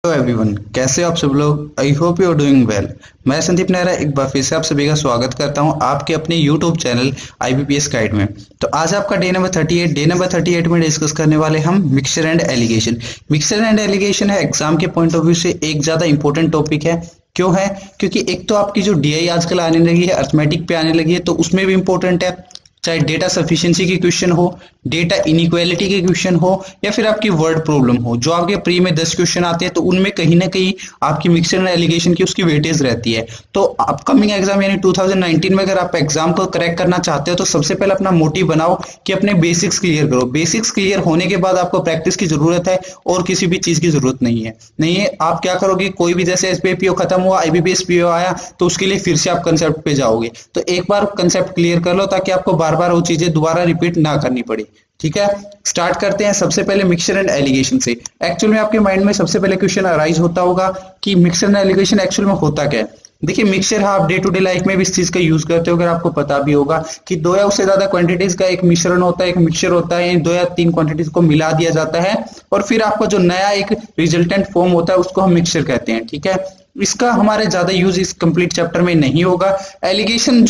Hello everyone, कैसे हो आप सब लोग। I hope you are doing well. मैं संदीप नेहरा एक बार फिर से आप सभी का स्वागत करता हूं आपके अपने यूट्यूब चैनल आईबीपीएस गाइड में। तो आज आपका डे नंबर 38 में डिस्कस करने वाले हम mixture and allegation. Mixture and allegation है एग्जाम के पॉइंट ऑफ व्यू से एक ज्यादा इंपॉर्टेंट टॉपिक है। क्यों है? क्योंकि एक तो आपकी जो डीआई आजकल आने लगी है, अर्थमेटिक पे आने लगी है, तो उसमें भी इंपॉर्टेंट है। चाहे डेटा सफिशिएंसी की क्वेश्चन हो, डेटा इनइक्वालिटी के क्वेश्चन हो, या फिर आपकी वर्ड प्रॉब्लम हो, जो आपके प्री में 10 क्वेश्चन आते हैं, तो उनमें कहीं ना कहीं आपकी मिक्सचर एंड एलिगेशन की उसकी वेटेज रहती है। तो अपकमिंग एग्जाम यानी 2019 में अगर आप एग्जाम को क्रैक करना चाहते हो तो सबसे पहले अपना मोटिव बनाओ कि अपने बेसिक्स क्लियर करो। बेसिक्स क्लियर होने के बाद आपको प्रैक्टिस की जरूरत है और किसी भी चीज की जरूरत नहीं है। आप क्या करोगे, कोई भी जैसे एसबीआईपीओ खत्म हुआ, आईबीपीएस पीओ आया, तो उसके लिए फिर से आप कंसेप्ट पे जाओगे। तो एक बार कंसेप्ट क्लियर कर लो ताकि आपको बार बार वो चीजें दोबारा रिपीट ना करनी पड़े। ठीक है, स्टार्ट करते हैं सबसे पहले मिक्सचर एंड एलिगेशन से। एक्चुअल में आपके माइंड में सबसे पहले क्वेश्चन अराइज होता होगा कि मिक्सचर एंड एलिगेशन एक्चुअल में होता क्या है। देखिए, मिक्सचर आप डे टू डे लाइफ में भी इस चीज का यूज करते हो, अगर आपको पता भी होगा कि दो या उससे ज्यादा क्वांटिटीज का एक मिश्रण होता है, एक मिक्सचर होता है, दो या तीन क्वांटिटीज को मिला दिया जाता है और फिर आपका जो नया एक रिजल्टेंट फॉर्म होता है उसको हम मिक्सचर कहते हैं। ठीक है, इसका हमारे ज्यादा यूज इस कंप्लीट चैप्टर में नहीं होगा। एलिगेशन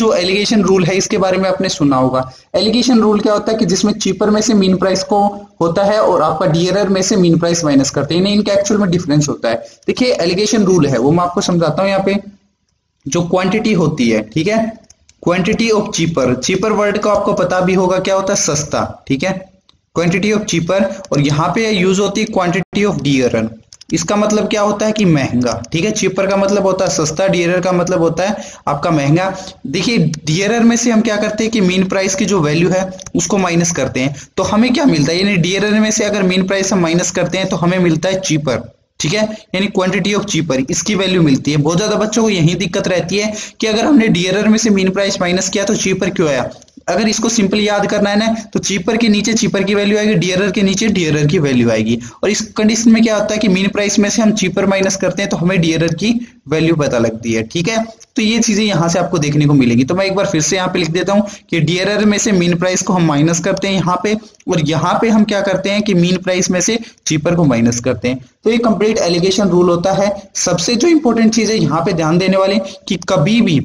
रूल है, इसके बारे में आपने सुना होगा। एलिगेशन रूल क्या होता है कि जिसमें चीपर में से मीन प्राइस को होता है और आपका डियरर में से मीन प्राइस माइनस करते हैं, इनका एक्चुअल में डिफरेंस होता है। देखिए, एलिगेशन रूल है वो मैं आपको समझाता हूं। यहाँ पे जो क्वांटिटी होती है, ठीक है, quantity of cheaper, cheaper word को आपको पता भी होगा क्या होता है, सस्ता। ठीक है, क्वांटिटी ऑफ चीपर, और यहाँ पे यूज होती है क्वांटिटी ऑफ डियरर। इसका मतलब क्या होता है कि महंगा। ठीक है, चीपर का मतलब होता है सस्ता, डियरर का मतलब होता है आपका महंगा। देखिए, डियरर में से हम क्या करते हैं कि मीन प्राइस की जो वैल्यू है उसको माइनस करते हैं, तो हमें क्या मिलता है, यानी डियरर में से अगर मीन प्राइस हम माइनस करते हैं तो हमें मिलता है चीपर। ठीक है, यानी क्वांटिटी ऑफ चीपर, इसकी वैल्यू मिलती है। बहुत ज्यादा बच्चों को यही दिक्कत रहती है कि अगर हमने डियरर में से मीन प्राइस माइनस किया तो चीपर क्यों आया। अगर इसको सिंपल याद करना है ना, तो चीपर के नीचे चीपर की वैल्यू आएगी, डियरर के नीचे डियरर की वैल्यू आएगी। और इस कंडीशन में क्या होता है कि मीन प्राइस में से हम चीपर माइनस करते हैं तो हमें डियरर की वैल्यू पता लगती है। ठीक है, तो ये चीजें यहां से आपको देखने को मिलेगी। तो मैं एक बार फिर से यहाँ पे लिख देता हूं कि डियरर में से मीन प्राइस को हम माइनस करते हैं यहाँ पे, और यहाँ पे हम क्या करते हैं कि मीन प्राइस में से चीपर को माइनस करते हैं। तो ये कंप्लीट एलिगेशन रूल होता है। सबसे जो इंपॉर्टेंट चीज है यहाँ पे ध्यान देने वाले कि कभी भी,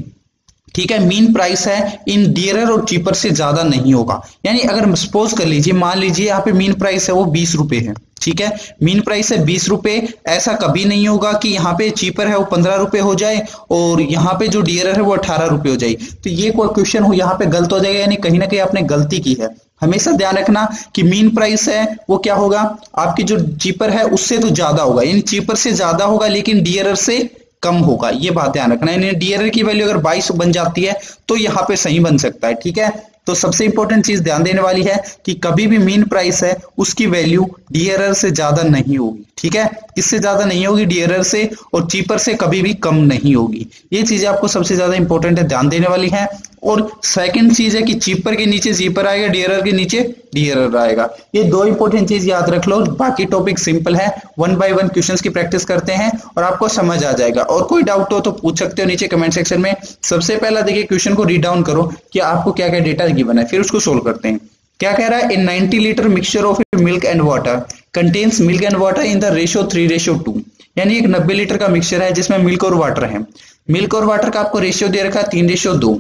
ठीक है, मीन प्राइस है इन डियरर और चीपर से ज्यादा नहीं होगा। यानी अगर सपोज कर लीजिए, मान लीजिए यहाँ पे मीन प्राइस है वो 20 रुपए है। ठीक है, मीन प्राइस है 20 रुपए, ऐसा कभी नहीं होगा कि यहाँ पे चीपर है वो 15 रुपए हो जाए और यहाँ पे जो डियरर है वो 18 रुपए हो जाए। तो ये कोई क्वेश्चन हो यहाँ पे गलत हो जाएगा, यानी कहीं ना कहीं आपने गलती की है। हमेशा ध्यान रखना कि मीन प्राइस है वो क्या होगा, आपकी जो चीपर है उससे तो ज्यादा होगा, यानी चीपर से ज्यादा होगा लेकिन डियरर से कम होगा। ये बात ध्यान रखना है। डियरर की वैल्यू अगर 22 बन जाती है तो यहाँ पे सही बन सकता है। ठीक है, तो सबसे इंपॉर्टेंट चीज ध्यान देने वाली है कि कभी भी मीन प्राइस है उसकी वैल्यू डियरर से ज्यादा नहीं होगी। ठीक है, इससे ज्यादा नहीं होगी डियरर से, और चीपर से कभी भी कम नहीं होगी। ये चीजें आपको सबसे ज्यादा इंपॉर्टेंट है, ध्यान देने वाली है। और सेकंड चीज है कि चीपर के नीचे चीपर आएगा, डियरर के नीचे डियरर आएगा। ये दो इंपॉर्टेंट चीज याद रख लो। बाकी टॉपिक सिंपल है, 1 बाय 1 क्वेश्चंस की प्रैक्टिस करते हैं और आपको समझ आ जाएगा। और कोई डाउट हो तो पूछ सकते हो नीचे कमेंट सेक्शन में। सबसे पहला देखिए क्वेश्चन को रीड डाउन करो कि आपको क्या क्या डेटा गिवन है, फिर उसको सोल्व करते हैं। क्या कह रहा है, इन 90 litre mixture of milk and water contains milk and water in the ratio 3:2। यानी एक 90 लीटर का मिक्सचर है जिसमें मिल्क और वाटर है। मिल्क और वाटर का आपको रेशियो दे रखा है 3:2।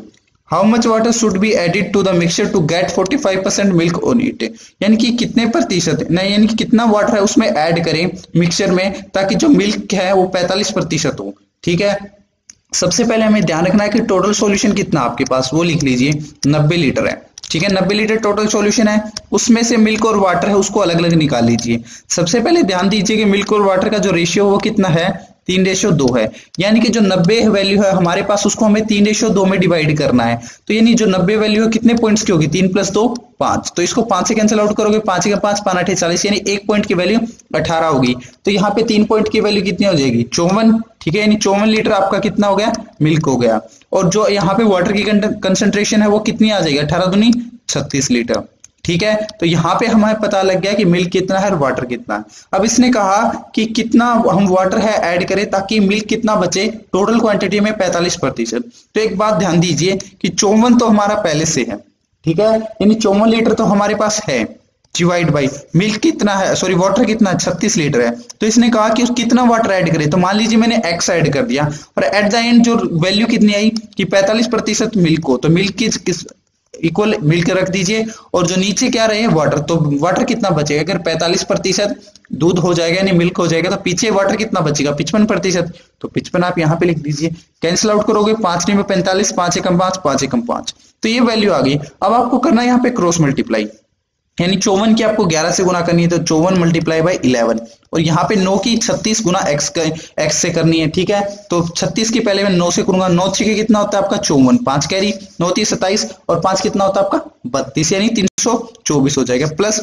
How much water should be added to the mixture to get 45% milk on it. यानी कि कितने प्रतिशत नहीं, यानी कि कितना वाटर है उसमें ऐड करें मिक्सचर में ताकि जो मिल्क है वो 45% हो। ठीक है, सबसे पहले हमें ध्यान रखना है कि टोटल सॉल्यूशन कितना आपके पास, वो लिख लीजिए 90 लीटर है। ठीक है, 90 लीटर टोटल सॉल्यूशन है, उसमें से मिल्क और वाटर है उसको अलग अलग निकाल लीजिए। सबसे पहले ध्यान दीजिए कि मिल्क और वाटर का जो रेशियो वो कितना है, 3:2 है। यानी कि जो 90 वैल्यू है हमारे पास उसको हमें 3:2 में डिवाइड करना है। तो यानी जो 90 वैल्यू है कितने पॉइंट्स की होगी, 3 + 2 5। तो इसको 5 से कैंसिल आउट करोगे, 5 का 5 5 8 40, यानी एक पॉइंट की वैल्यू 18 होगी। तो यहाँ पे 3 पॉइंट की वैल्यू कितनी हो जाएगी, 54। ठीक है, यानी 54 लीटर आपका कितना हो गया, मिल्क हो गया। और जो यहाँ पे वाटर की कंसेंट्रेशन है वो कितनी आ जाएगी, 18 दूनी 36 लीटर। ठीक है, तो यहाँ पे हमें पता लग गया कि मिल्क कितना है और वाटर कितना है। अब इसने कहा कि कितना हम वाटर है ऐड करें ताकि मिल्क कितना बचे, टोटल क्वांटिटी में 45%। तो एक बात ध्यान दीजिए कि 54 तो हमारा पहले से है। ठीक है, यानी 54 लीटर तो हमारे पास है। डिवाइड बाई मिल्क कितना है, सॉरी वाटर कितना 36 लीटर है, तो इसने कहा कि कितना वाटर ऐड करे, तो मान लीजिए मैंने x ऐड कर दिया और एट द एंड जो वैल्यू कितनी आई कि 45% मिल्क को, तो मिल्क किस इक्वल मिल्क रख दीजिए और जो नीचे क्या रहे वाटर, तो वाटर कितना बचेगा, अगर 45% दूध हो जाएगा यानी मिल्क हो जाएगा, तो पीछे वाटर कितना बचेगा 55%, तो 55 आप यहाँ पे लिख दीजिए, कैंसिल आउट करोगे 5 में 45, 5 एकम 5, 5 एकम 5, तो ये वैल्यू आ गई। अब आपको करना है यहाँ पे क्रॉस मल्टीप्लाई, यानी 54 की आपको 11 से गुना करनी है, तो 54 मल्टीप्लाई बाई 11, और यहाँ पे 9 की 36 गुना x से करनी है, ठीक है, तो 36 की पहले मैं 9 से करूंगा, 9 छके कितना होता है आपका 54, 5 कैरी 9 3 27 और 5 कितना होता है आपका 32, यानी 324 हो जाएगा, प्लस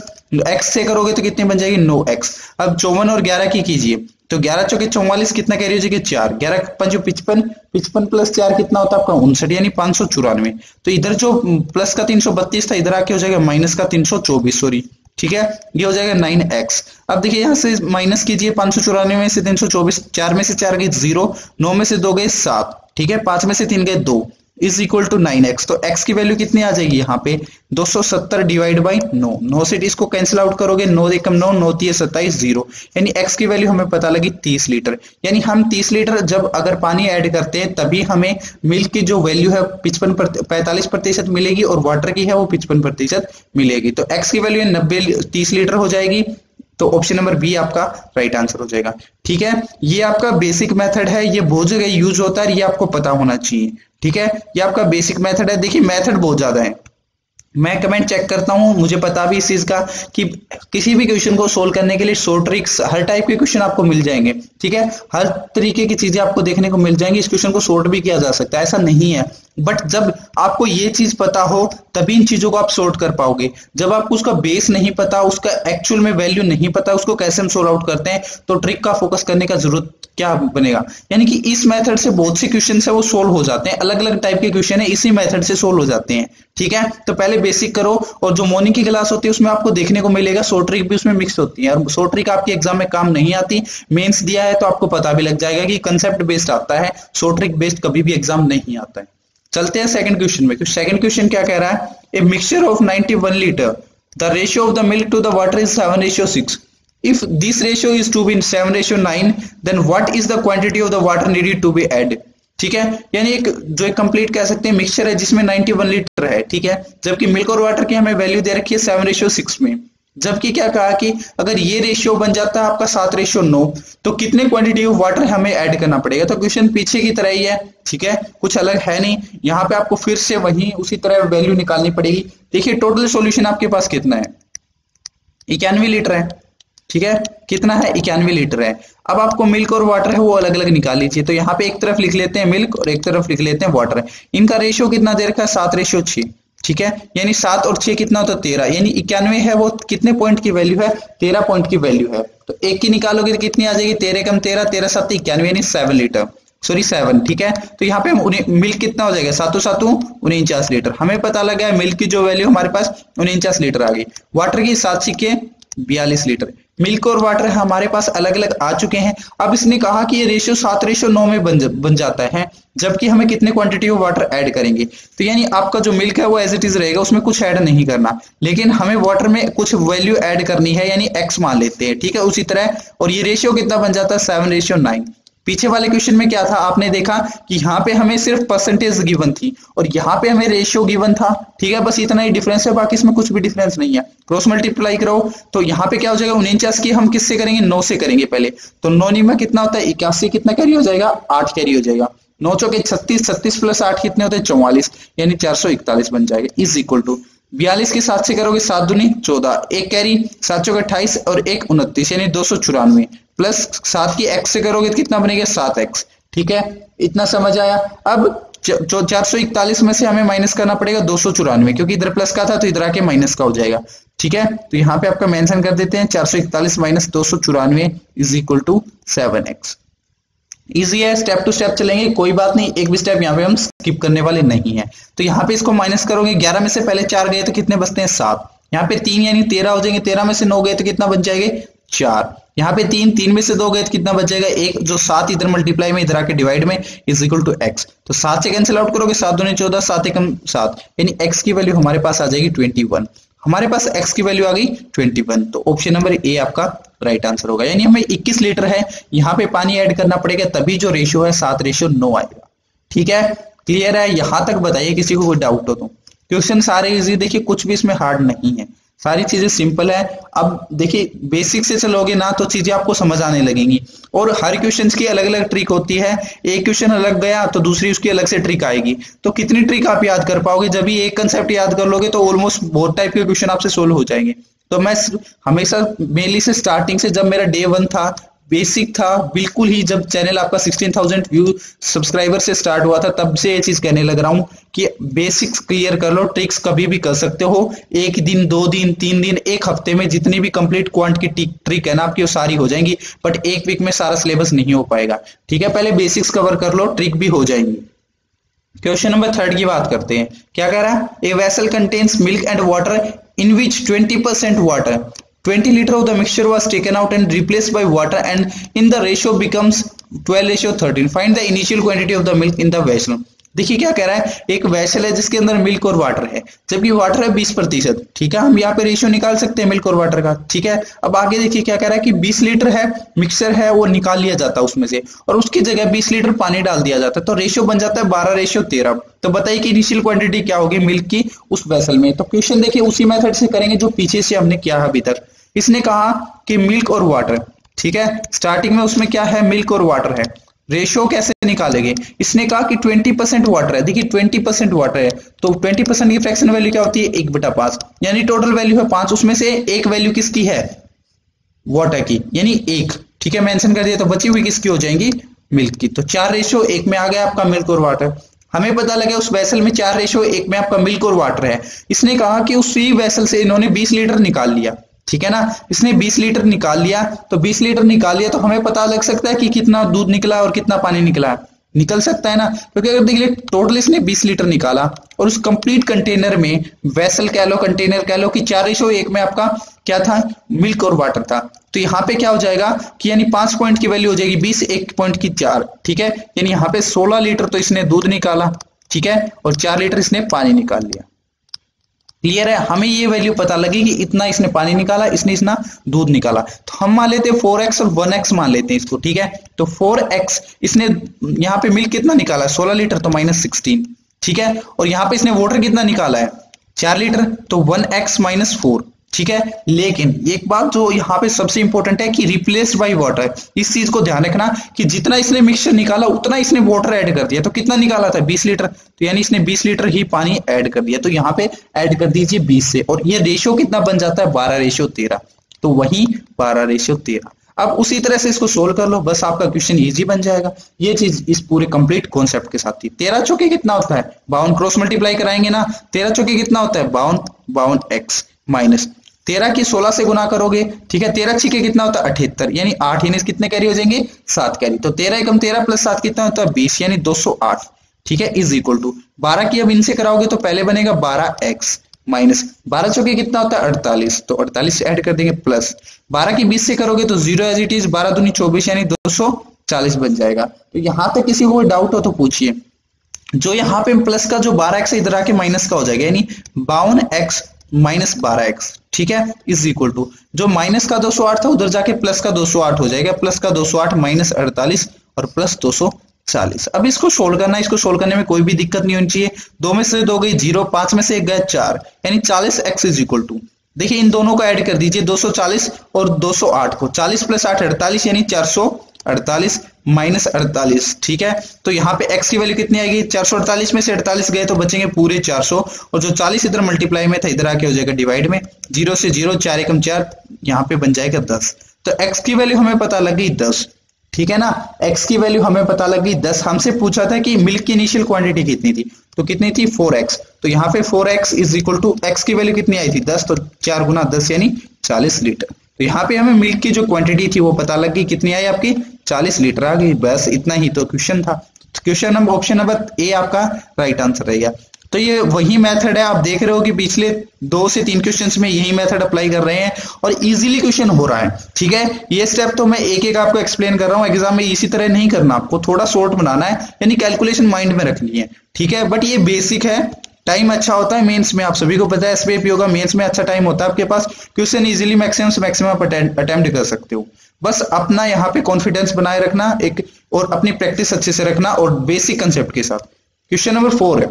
x से करोगे तो कितनी बन जाएगी 9x। अब 54 और 11 की कीजिए, तो 11 चौके 44 कितना कैरी हो जाएगी 4, 11 5 55, 55 प्लस 4 कितना होता है आपका 59, यानी 594, तो इधर जो प्लस का 332 था इधर आके हो जाएगा माइनस का 324, सॉरी, ठीक है, ये हो जाएगा 9x। अब देखिए यहाँ से माइनस कीजिए, 594 में से 324, 4 में से 4 गए 0, 9 में से 2 गए 7, ठीक है, 5 में से 3 गए 2, इज इक्वल टू 9x, तो x की वैल्यू कितनी आ जाएगी यहाँ पे 270 डिवाइड बाई 9, 9 से इसको कैंसिल आउट करोगे, 9 एकम 9, 9 3 27 0, यानी x की वैल्यू हमें पता लगी 30 लीटर, यानी हम 30 लीटर जब अगर पानी ऐड करते हैं तभी हमें मिल्क की जो वैल्यू है 45% मिलेगी और वाटर की है वो 55% मिलेगी, तो x की वैल्यू 30 लीटर हो जाएगी, तो ऑप्शन नंबर बी आपका राइट आंसर हो जाएगा। ठीक है, ये आपका बेसिक मेथड है, ये बहुत जगह यूज होता है, ये आपको पता होना चाहिए। ठीक है, ये आपका बेसिक मेथड है। देखिए मेथड बहुत ज्यादा है, मैं कमेंट चेक करता हूं, मुझे पता भी इस चीज का कि किसी भी क्वेश्चन को सोल्व करने के लिए शॉर्ट ट्रिक्स, हर टाइप के क्वेश्चन आपको मिल जाएंगे। ठीक है, हर तरीके की चीजें आपको देखने को मिल जाएंगी, इस क्वेश्चन को सोल्व भी किया जा सकता है, ऐसा नहीं है, बट जब आपको ये चीज पता हो तभी इन चीजों को आप सोल्व कर पाओगे। जब आपको उसका बेस नहीं पता, उसका एक्चुअल में वैल्यू नहीं पता, उसको कैसे हम सोल्व आउट करते हैं, तो ट्रिक का फोकस करने का जरूरत क्या बनेगा। यानी कि इस मेथड से बहुत से क्वेश्चन है वो सोल्व हो जाते हैं, अलग अलग टाइप के क्वेश्चन है इसी मेथड से सोल्व हो जाते हैं। ठीक है, तो पहले बेसिक करो, और जो मॉर्निंग की क्लास होती है उसमें आपको देखने को मिलेगा शॉर्ट ट्रिक भी उसमें मिक्स होती है, और शॉर्ट ट्रिक आपके एग्जाम में काम नहीं आती, मेंस दिया है तो आपको पता भी लग जाएगा कि कंसेप्ट बेस्ड आता है, शॉर्ट ट्रिक बेस्ड कभी भी एग्जाम नहीं आता है। चलते हैं सेकंड क्वेश्चन में। सेकंड क्वेश्चन क्या कह रहा है, a mixture of 91 litre, the ratio of the milk to the water is 7:6। If this ratio is to be 7:9, then what is the quantity of the water needed to be added? ठीक है, यानी एक जो एक complete कह सकते हैं mixture है जिसमें 91 लीटर है। ठीक है, जबकि मिल्क और वाटर की हमें वैल्यू दे रखी है 7:6 में, जबकि क्या कहा कि अगर ये रेशियो बन जाता है आपका 7:9, तो कितने क्वांटिटी ऑफ वाटर हमें ऐड करना पड़ेगा। तो क्वेश्चन पीछे की तरह ही है, ठीक है, कुछ अलग है नहीं, यहाँ पे आपको फिर से वही उसी तरह वैल्यू निकालनी पड़ेगी। देखिए टोटल सॉल्यूशन आपके पास कितना है, 91 लीटर है। ठीक है, कितना है 91 लीटर है। अब आपको मिल्क और वाटर है वो अलग अलग निकाल लीजिए, तो यहाँ पे एक तरफ लिख लेते हैं मिल्क और एक तरफ लिख लेते हैं वाटर। इनका रेशियो कितना दे रखा है 7:6। ठीक है, यानी 7 और 6 कितना होता है 13, यानी 91 है वो कितने पॉइंट की वैल्यू है, 13 पॉइंट की वैल्यू है। तो एक की निकालोगे तो कितनी आ जाएगी, 13 कम 13, 13 7 91, यानी 7 लीटर, सॉरी 7। ठीक है, तो यहाँ पे मिल्क कितना हो जाएगा, 7 7 49 लीटर। हमें पता लगा है मिल्क की जो वैल्यू हमारे पास 49 लीटर आ गई, वाटर की 7 सिक्के 42 लीटर। मिल्क और वाटर हमारे पास अलग अलग आ चुके हैं। अब इसने कहा कि ये रेशियो 7:9 में बन जाता है, जबकि हमें कितने क्वांटिटी ऑफ वाटर ऐड करेंगे। तो यानी आपका जो मिल्क है वो एज इट इज रहेगा, उसमें कुछ ऐड नहीं करना, लेकिन हमें वाटर में कुछ वैल्यू ऐड करनी है, यानी x मान लेते हैं। ठीक है, उसी तरह, और ये रेशियो कितना बन जाता है 7:9। पीछे वाले क्वेश्चन में क्या था, आपने देखा कि यहाँ पे हमें सिर्फ परसेंटेज गिवन थी और यहाँ पे हमें रेशियो गिवन था। ठीक है, बस इतना ही डिफरेंस है, बाकी इसमें कुछ भी डिफरेंस नहीं है। क्रॉस मल्टीप्लाई करो तो यहाँ पे क्या हो जाएगा, 49 की हम किससे करेंगे, 9 से करेंगे पहले, तो 9 में कितना होता है 81, कितना कैरी हो जाएगा 8 कैरी हो जाएगा। 9 चौके 36, 36 प्लस 8 कितने होते हैं 44, यानी 441 बन जाएगा, इज इक्वल टू 42 के 7 से करोगे 7 दूनी 14, एक कैरी 7 चौके 28 और 1 29, यानी 294 प्लस 7 की x से करोगे तो कितना बनेगा 7x। ठीक है, इतना समझ आया। अब 441 में से हमें माइनस करना पड़ेगा 294, क्योंकि इधर प्लस का था तो इधर आके माइनस का हो जाएगा। ठीक है, तो यहाँ पे आपका मेंशन कर देते हैं 441 minus 294 is equal to 7x। Easy है, स्टेप टू स्टेप चलेंगे, कोई बात नहीं, एक भी स्टेप यहाँ पे हम स्किप करने वाले नहीं है। तो यहाँ पे इसको माइनस करोगे, 11 में से पहले 4 गए तो कितने बचते हैं 7, यहाँ पे 3 यानी 13 हो जाएंगे, 13 में से 9 गए तो कितना बच जाएंगे 4, यहाँ पे 3 में से 2 गए तो कितना बच जाएगा 1, जो 7 इधर मल्टीप्लाई में इधर आके डिवाइड में इज इक्वल टू x। तो 7 से कैंसिल आउट करोगे 7 दूनी 14, 7 एकम 7, यानी x की वैल्यू हमारे पास आ जाएगी 21। हमारे पास x की वैल्यू आ गई 21, तो ऑप्शन नंबर ए आपका राइट आंसर होगा। यानी हमें 21 लीटर है, यहाँ पे पानी ऐड करना पड़ेगा, तभी जो रेशियो है 7:9 आएगा। ठीक है, क्लियर है? यहां तक बताइए किसी को कोई डाउट हो तो। क्वेश्चन सारे इजी, देखिए कुछ भी इसमें हार्ड नहीं है, सारी चीजें सिंपल है। अब देखिए बेसिक से चलोगे ना तो चीजें आपको समझ आने लगेंगी, और हर क्वेश्चन की अलग अलग ट्रिक होती है। एक क्वेश्चन अलग गया तो दूसरी उसकी अलग से ट्रिक आएगी, तो कितनी ट्रिक आप याद कर पाओगे? जब भी एक कंसेप्ट याद कर लोगे तो ऑलमोस्ट बहुत टाइप के क्वेश्चन आपसे सोल्व हो जाएंगे। तो मैं हमेशा मेनली से स्टार्टिंग से, जब मेरा डे 1 था, बेसिक था बिल्कुल ही, जब चैनल आपका 16,000 व्यू सब्सक्राइबर से स्टार्ट हुआ था, तब से ये चीज कहने लग रहा हूं कि बेसिक्स क्लियर कर लो, ट्रिक्स कभी भी कर सकते हो। एक दिन, 2 दिन, 3 दिन, एक हफ्ते में जितनी भी कंप्लीट क्वांट की ट्रिक है ना आपकी, वो सारी हो जाएंगी, बट एक वीक में सारा सिलेबस नहीं हो पाएगा। ठीक है, पहले बेसिक्स कवर कर लो, ट्रिक भी हो जाएंगी। क्वेश्चन नंबर 3 की बात करते हैं। क्या कह रहा है? A vessel contains milk and water in which 20% water, 20 liter of the mixture was taken out and replaced by water, and in the ratio becomes 12:13. Find the initial quantity of the milk in the vessel. देखिए क्या कह रहा है, एक vessel है जिसके अंदर milk और वाटर है, जबकि वाटर है 20%। ठीक है, हम यहाँ पे रेशियो निकाल सकते हैं मिल्क और वाटर का। ठीक है, अब आगे देखिए क्या कह रहा है कि 20 लीटर है मिक्सर है, वो निकाल लिया जाता है उसमें से, और उसकी जगह 20 लीटर पानी डाल दिया जाता है, तो रेशियो बन जाता है 12:13। तो बताइए कि इनिशियल क्वांटिटी क्या होगी मिल्क की उस वेसल में। तो क्वेश्चन देखिए उसी मेथड से करेंगे जो पीछे से हमने किया है अभी तक। इसने कहा कि मिल्क और वाटर, ठीक है, स्टार्टिंग में उसमें क्या है, मिल्क और वाटर है, रेशियो कैसे निकालेंगे? इसने कहा कि 20% वाटर है। देखिए 20% वाटर है, तो 20% की फ्रैक्शन वैल्यू क्या होती है? 1/5, यानी टोटल वैल्यू है 5, उसमें से एक वैल्यू किसकी है? वाटर की, यानी 1। ठीक है, मेंशन कर दिया, तो बची हुई किसकी हो जाएंगी? मिल्क की। तो 4:1 में आ गया आपका मिल्क और वाटर। हमें पता लगा उस वेसल में 4:1 में आपका मिल्क और वाटर है। इसने कहा कि उसी वेसल से इन्होंने 20 लीटर निकाल लिया। ठीक है ना, इसने 20 लीटर निकाल लिया, तो 20 लीटर निकाल लिया तो हमें पता लग सकता है कि कितना दूध निकला और कितना पानी निकला। निकल सकता है ना, क्योंकि अगर देखिए टोटल इसने 20 लीटर निकाला, और उस कंप्लीट कंटेनर में, वेसल कह लो, कंटेनर कह लो, कि 4:1 में आपका क्या था? मिल्क और वाटर था। तो यहाँ पे क्या हो जाएगा कि यानी 5 पॉइंट की वैल्यू हो जाएगी 20, 1 पॉइंट की 4। ठीक है, यानी यहाँ पे 16 लीटर तो इसने दूध निकाला, ठीक है, और 4 लीटर इसने पानी निकाल लिया। क्लियर है? हमें ये वैल्यू पता लगी कि इतना इसने पानी निकाला, इसने इतना दूध निकाला। तो हम मान लेते हैं 4x और 1x मान लेते हैं इसको। ठीक है, तो 4x, इसने यहाँ पे मिल्क कितना निकाला? 16 लीटर, तो -16। ठीक है, और यहाँ पे इसने वाटर कितना निकाला है? 4 लीटर, तो 1x - 4। ठीक है, लेकिन एक बात जो यहाँ पे सबसे इंपॉर्टेंट है कि रिप्लेस्ड बाय वाटर, इस चीज को ध्यान रखना कि जितना इसने मिक्सचर निकाला उतना इसने वाटर ऐड कर दिया। तो कितना निकाला था? 20 लीटर, तो यानी इसने 20 लीटर ही पानी ऐड कर दिया। तो यहाँ पे ऐड कर दीजिए 20 से, और ये रेशियो कितना बन जाता है? 12:13। तो वही 12:13। अब उसी तरह से इसको सोल्व कर लो, बस आपका क्वेश्चन इजी बन जाएगा। ये चीज इस पूरे कंप्लीट कॉन्सेप्ट के साथ थी। 13 चौके कितना होता है? 52, क्रॉस मल्टीप्लाई कराएंगे ना, 13 चौके कितना होता है? 52 x माइनस 13 की 16 से गुना करोगे। ठीक है, 13 छिके कितना होता है? 78, यानी 8 इनिस कितने कैरी हो जाएंगे? 7 कैरी। तो 13 एकम 13 प्लस 7 कितना होता है? 20, यानी 208। ठीक है, इज इक्वल टू 12 की अब इनसे कराओगे तो पहले बनेगा 12x माइनस 12 चौके कितना होता है? 48, तो 48 से ऐड कर देंगे, प्लस 12 की 20 से करोगे तो 0 एज इट इज, 12 दूनी 24, यानी 240 बन जाएगा। तो यहां तक किसी को डाउट हो तो पूछिए। जो यहाँ पे प्लस का जो 12x है, इधर आके माइनस का हो जाएगा, यानी 52x माइनस 12x। ठीक है, इज इक्वल टू जो माइनस का 208 था उधर जाके प्लस का 208 हो जाएगा, प्लस का 208 माइनस 48 और प्लस 240। अब इसको सोल्व करना है, इसको सोल्व करने में कोई भी दिक्कत नहीं होनी चाहिए। 2 में से 2 गई 0, 5 में से 1 गया 4, यानी 40x इज इक्वल टू, देखिए इन दोनों को ऐड कर दीजिए, 240 और 208 को, 40 प्लस 8 48, यानी 448 माइनस 48। ठीक है, तो यहाँ पे x की वैल्यू कितनी आएगी? 448 में से 48 गए तो बचेंगे पूरे 400, और जो 40 इधर मल्टीप्लाई में था इधर आके हो जाएगा डिवाइड में, 0 से 0, 4 एकम 4, यहाँ पे बन जाएगा 10। तो x की वैल्यू हमें पता लग गई 10। ठीक है ना, x की वैल्यू हमें पता लग गई 10। हमसे पूछा था कि मिल्क की इनिशियल क्वांटिटी कितनी थी, तो कितनी थी? 4x। तो यहाँ पे 4x is equal to x की वैल्यू कितनी आई थी? 10, तो 4 गुना 10 यानी 40 लीटर। तो यहाँ पे हमें मिल्क की जो क्वांटिटी थी वो पता लग गई, कितनी आई आपकी? 40 लीटर आ गई। बस इतना ही तो क्वेश्चन था। Question number option number A आपका राइट आंसर रहेगा। तो ये वही मेथड है, आप देख रहे हो कि पिछले 2 से 3 क्वेश्चंस में यही मेथड अप्लाई कर रहे हैं और इजीली क्वेश्चन हो रहा है। ठीक है, ये स्टेप तो मैं एक एक आपको एक्सप्लेन कर रहा हूँ, एग्जाम में इसी तरह नहीं करना, आपको थोड़ा शॉर्ट बनाना है, यानी कैलकुलेशन माइंड में रखनी है। ठीक है, बट ये बेसिक है, टाइम अच्छा होता है मेंस में, आप सभी को पता है एसबीआईपी होगा, मेंस में अच्छा टाइम होता है आपके पास, क्वेश्चन इजीली मैक्सिमम से मैक्सिमम आप अटेम्प्ट कर सकते हो। बस अपना यहाँ पे कॉन्फिडेंस बनाए रखना एक, और अपनी प्रैक्टिस अच्छे से रखना और बेसिक कंसेप्ट के साथ। क्वेश्चन नंबर 4 है,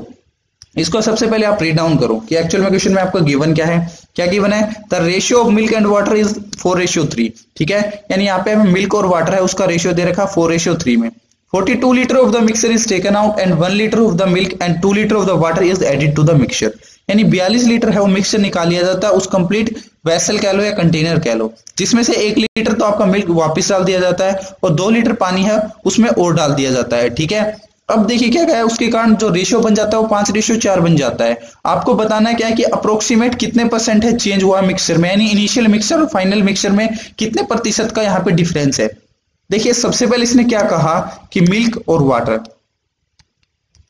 इसको सबसे पहले आप रीड डाउन करो कि एक्चुअल में क्वेश्चन में आपका गिवन क्या है। क्या गिवन है? The ratio of milk and water is 4:3। ठीक है, यानी यहाँ पे हमें मिल्क और वाटर है उसका रेशियो दे रखा 4:3 में। 42 litre of the mixture is taken out and 1 litre of the milk and 2 litre of the water is added to the mixture. यानी 42 लीटर है वो मिक्सचर निकाल लिया जाता है उस कंप्लीट वेसल कह लो या कंटेनर कह लो, जिसमें से 1 लीटर तो आपका मिल्क वापस डाल दिया जाता है और 2 लीटर पानी है उसमें और डाल दिया जाता है। ठीक है, अब देखिए क्या है, उसके कारण जो रेशियो बन जाता है वो 5:4 बन जाता है। आपको बताना क्या है कि अप्रोक्सीमेट कितने परसेंट है चेंज हुआ मिक्सचर में, यानी इनिशियल मिक्सचर और फाइनल मिक्सचर में कितने प्रतिशत का यहाँ पे डिफरेंस है। देखिए सबसे पहले इसने क्या कहा कि मिल्क और वाटर,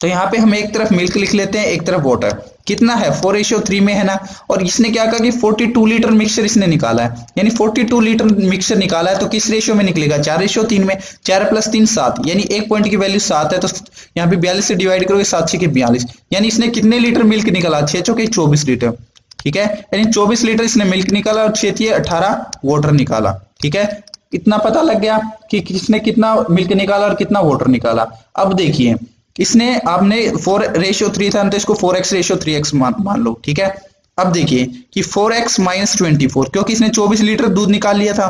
तो यहाँ पे हम एक तरफ मिल्क लिख लेते हैं एक तरफ वाटर, कितना है 4:3 में है ना। और इसने क्या कहा कि 42 लीटर मिक्सचर इसने निकाला है, यानी 42 लीटर मिक्सचर निकाला है तो किस रेशियो में निकलेगा 4:3 में। 4 + 3 7, यानी एक पॉइंट की वैल्यू 7 है तो यहाँ पे 42 से डिवाइड करोगे 7 6 42, यानी इसने कितने लीटर मिल्क निकाला 6 चौके 24 लीटर। ठीक है, यानी 24 लीटर इसने मिल्क निकाला और 6 18 वाटर निकाला। ठीक है, इतना पता लग गया कि किसने कितना मिल्क निकाला और कितना वाटर निकाला। अब देखिए इसने आपने 4:3 था तो इसको 4x/3x मान लो। ठीक है, अब देखिए कि 4x - 24, क्योंकि इसने 24 लीटर दूध निकाल लिया था,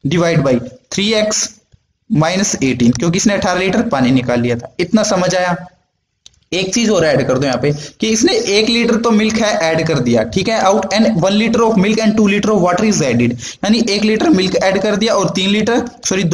डिवाइड बाई 3x - 18 क्योंकि इसने 18 लीटर पानी निकाल लिया था। इतना समझ आया। एक चीज और ऐड कर दो यहाँ पे कि इसने 1 लीटर तो मिल्क है ऐड कर दिया। ठीक है, out and 1 litre of milk and 2 litre of water is added, यानी 1 लीटर मिल्क ऐड कर दिया और 2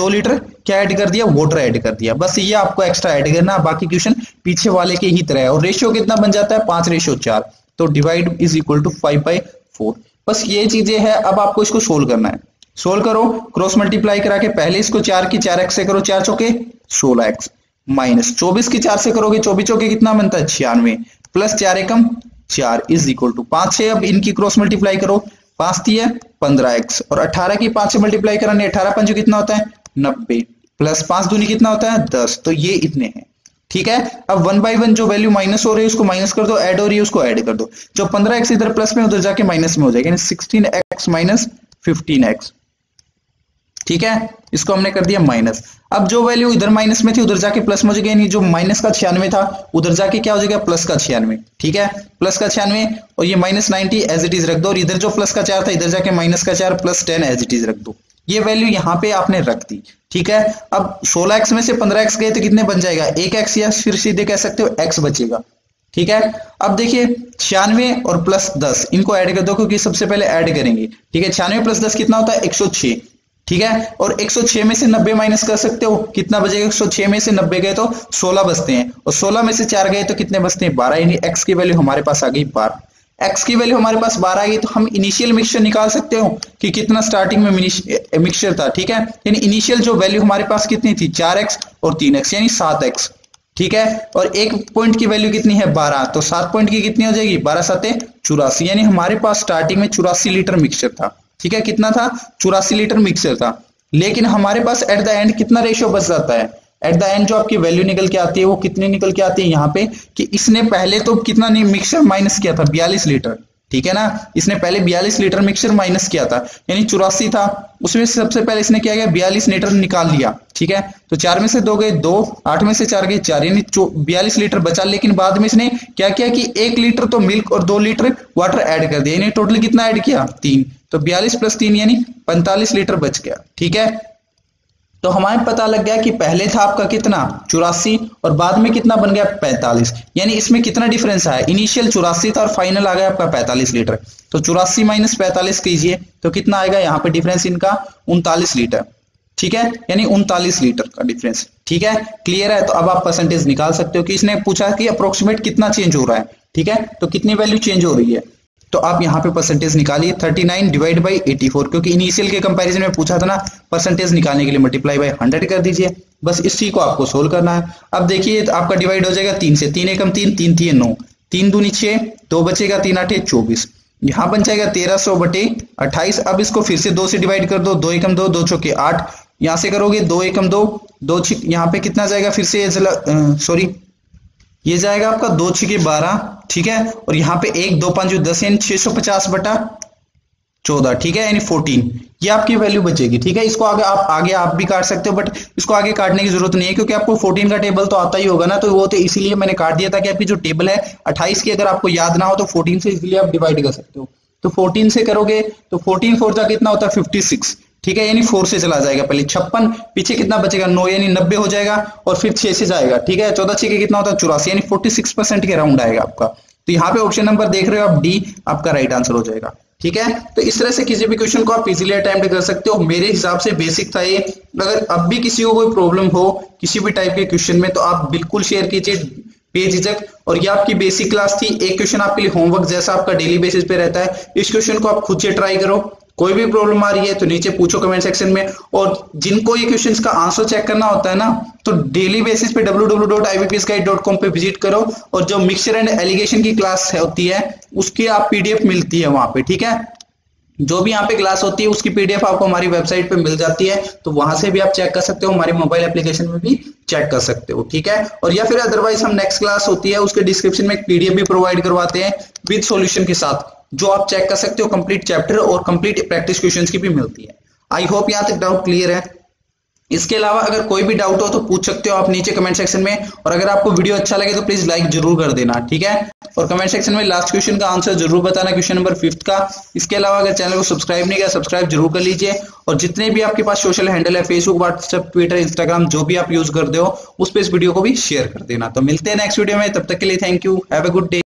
लीटर क्या ऐड कर दिया, वाटर ऐड कर दिया। बस ये आपको एक्स्ट्रा ऐड करना, बाकी क्वेश्चन पीछे वाले के ही तरह है। और रेशियो कितना बन जाता है 5:4, तो डिवाइड इज इक्वल टू 5/4। बस ये चीजें हैं, अब आपको इसको सोल्व करना है। सोल्व करो, क्रॉस मल्टीप्लाई करा के पहले इसको 4 की 4x से करो, 4 चौके 16x माइनस 24 की 4 से करोगे 24 चौके कितना बनता है 96 plus 4 Ekam 4 is equal to 5 6। अब इनकी क्रॉस मल्टीप्लाई करो, 5 दिया 15x और 18 की 5 से मल्टीप्लाई कराने 18 पंजे कितना होता है 90 प्लस 5 दूनी कितना होता है 10, तो ये इतने हैं। ठीक है, अब 1/1 जो वैल्यू माइनस हो रही है उसको माइनस कर दो, ऐड हो रही है उसको ऐड कर दो। जो 15x इधर प्लस में उधर जाके माइनस में हो जाएगा, यानी 16x माइनस 15x। ठीक है, इसको हमने कर दिया माइनस। अब जो वैल्यू इधर माइनस में थी उधर जाके प्लस में हो जाएगी, यानी जो माइनस का 96 था उधर जाके क्या हो जाएगा प्लस का 96। ठीक है, प्लस का 96 और ये -90 एज इट इज रख दो, और इधर जो प्लस का 4 था इधर जाके माइनस का 4 प्लस 10 एज इट इज रख दो। ये वैल्यू यहाँ पे आपने रख दी। ठीक है, अब 16x में से 15x गए तो कितने बन जाएगा 1x, या फिर सीधे कह सकते हो x बचेगा। ठीक है, अब देखिए 96 और प्लस 10 इनको ऐड कर दो क्योंकि सबसे पहले ऐड करेंगे। ठीक है, 96 प्लस 10 कितना होता है 106। ठीक है, और 106 में से 90 माइनस कर सकते हो, कितना बचेगा 106 में से 90 गए तो 16 बचते हैं, और 16 में से 4 गए तो कितने बचते हैं 12, यानी x की वैल्यू हमारे पास आ गई 12। x की वैल्यू हमारे पास 12 आ गई तो हम इनिशियल मिक्सचर निकाल सकते हो कि कितना स्टार्टिंग में मिक्सचर था। ठीक है, यानी इनिशियल जो वैल्यू हमारे पास कितनी थी 4x और 3x यानी 7x। ठीक है, और एक पॉइंट की वैल्यू कितनी है 12, तो 7 पॉइंट की कितनी हो जाएगी 12 7 84, यानी हमारे पास स्टार्टिंग में 84 लीटर मिक्सचर था। ठीक है, कितना था 84 लीटर मिक्सचर था, लेकिन हमारे पास एट द एंड कितना रेशियो बच जाता है, एट द एंड जो आपकी वैल्यू निकल के आती है वो कितनी निकल के आती है यहाँ पे कि इसने पहले तो कितना नहीं मिक्सचर माइनस किया था 42 लीटर। ठीक है ना, इसने पहले 42 लीटर मिक्सचर माइनस किया था, यानी 84 था, उसमें से सबसे पहले इसने क्या किया 42 लीटर निकाल लिया। ठीक है, तो 4 में से 2 गए 2, 8 में से 4 गए 4, यानी 42 लीटर बचा। लेकिन बाद में इसने क्या किया कि 1 लीटर तो मिल्क और 2 लीटर वाटर ऐड कर दिया, यानी टोटल कितना ऐड किया 3, तो 42 + 3 यानी 45 लीटर बच गया। ठीक है, तो हमारे पता लग गया कि पहले था आपका कितना 84 और बाद में कितना बन गया 45, यानी इसमें कितना डिफरेंस आया, इनिशियल 84 था और फाइनल आ गया आपका 45 लीटर। तो 84 - 45 कीजिए तो कितना आएगा यहाँ पे डिफरेंस इनका 39 लीटर। ठीक है, यानी 39 लीटर का डिफरेंस। ठीक है, क्लियर है। तो अब आप परसेंटेज निकाल सकते हो कि इसने पूछा कि अप्रोक्सीमेट कितना चेंज हो रहा है। ठीक है, तो कितनी वैल्यू चेंज हो रही है, तो आप यहाँ पे परसेंटेज निकालिए 39 डिवाइड बाई 84, क्योंकि इनिशियल के कंपैरिजन में पूछा था ना, परसेंटेज निकालने के लिए मल्टीप्लाई बाय 100 कर दीजिए। बस इसी को आपको सोल्व करना है। अब देखिए आपका डिवाइड हो जाएगा 3 से, 3 एकम 3, 3 3 9, 3 दूनी 6, 2 बचेगा 3 8 24, यहाँ बन जाएगा 1300/28। अब इसको फिर से 2 से डिवाइड कर दो, 2 एकम 2, 2 चौके 8, यहाँ से करोगे 2 एकम 2, 2 यहाँ पे कितना जाएगा फिर से सॉरी ये जाएगा आपका 2 6 12, ठीक है, और यहाँ पे 1 2 5 10 यानी 650/14, ठीक है, यानी 14, ये आपकी वैल्यू बचेगी, ठीक है। इसको आगे आप भी काट सकते हो, बट इसको आगे काटने की जरूरत नहीं है क्योंकि आपको 14 का टेबल तो आता ही होगा ना, तो वो तो इसीलिए मैंने काट दिया था कि आपकी जो टेबल है 28 की अगर आपको याद ना हो तो 14 से इसलिए आप डिवाइड कर सकते हो। तो 14 से करोगे तो 14 4 जा कितना होता है 56, ठीक है, यानी 4 से चला जाएगा पहले 56, पीछे कितना बचेगा 9 यानी 90 हो जाएगा, और फिर 6 से जाएगा, ठीक है, 14 6 कितना होता है 84 यानी 46% के राउंड आएगा आपका। तो यहाँ पे ऑप्शन नंबर देख रहे हो आप, डी आपका राइट आंसर हो जाएगा, ठीक है। तो इस तरह से किसी भी क्वेश्चन को आप इजीली अटेम्प्ट कर सकते हो। मेरे हिसाब से बेसिक था ये। अगर अब भी किसी को कोई प्रॉब्लम हो किसी भी टाइप के क्वेश्चन में तो आप बिल्कुल शेयर कीजिए बेझिझक। और ये आपकी बेसिक क्लास थी, एक क्वेश्चन आपके लिए होमवर्क जैसा आपका डेली बेसिस पे रहता है। इस क्वेश्चन को आप खुद से ट्राई करो, कोई भी प्रॉब्लम आ रही है तो नीचे पूछो कमेंट सेक्शन में। और जिनको ये क्वेश्चंस का आंसर चेक करना होता है ना, तो डेली बेसिस पे www.ivpsguide.com पे विजिट करो, और जो मिक्सचर एंड एलिगेशन की क्लास होती है उसकी आप पीडीएफ मिलती है वहां पे, ठीक है। जो भी यहाँ पे क्लास होती है उसकी पीडीएफ आपको हमारी वेबसाइट पे मिल जाती है, तो वहां से भी आप चेक कर सकते हो, हमारे मोबाइल एप्लीकेशन में भी चेक कर सकते हो, ठीक है। और या फिर अदरवाइज हम नेक्स्ट क्लास होती है उसके डिस्क्रिप्शन में एक पीडीएफ भी प्रोवाइड करवाते हैं विद सॉल्यूशन के साथ, जो आप चेक कर सकते हो, कंप्लीट चैप्टर और कंप्लीट प्रैक्टिस क्वेश्चंस की भी मिलती है। आई होप यहाँ तक डाउट क्लियर है। इसके अलावा अगर कोई भी डाउट हो तो पूछ सकते हो आप नीचे कमेंट सेक्शन में, और अगर आपको वीडियो अच्छा लगे तो प्लीज लाइक जरूर कर देना, ठीक है। और कमेंट सेक्शन में लास्ट क्वेश्चन का आंसर जरूर बताना, क्वेश्चन नंबर 5 का। इसके अलावा अगर चैनल को सब्सक्राइब नहीं किया सब्सक्राइब जरूर कर लीजिए, और जितने भी आपके पास सोशल हैंडल है फेसबुक व्हाट्सएप ट्विटर इंस्टाग्राम जो भी आप यूज करते हो उस पर इस वीडियो को भी शेयर कर देना। तो मिलते हैं नेक्स्ट वीडियो में, तब तक के लिए thank you, have a good day.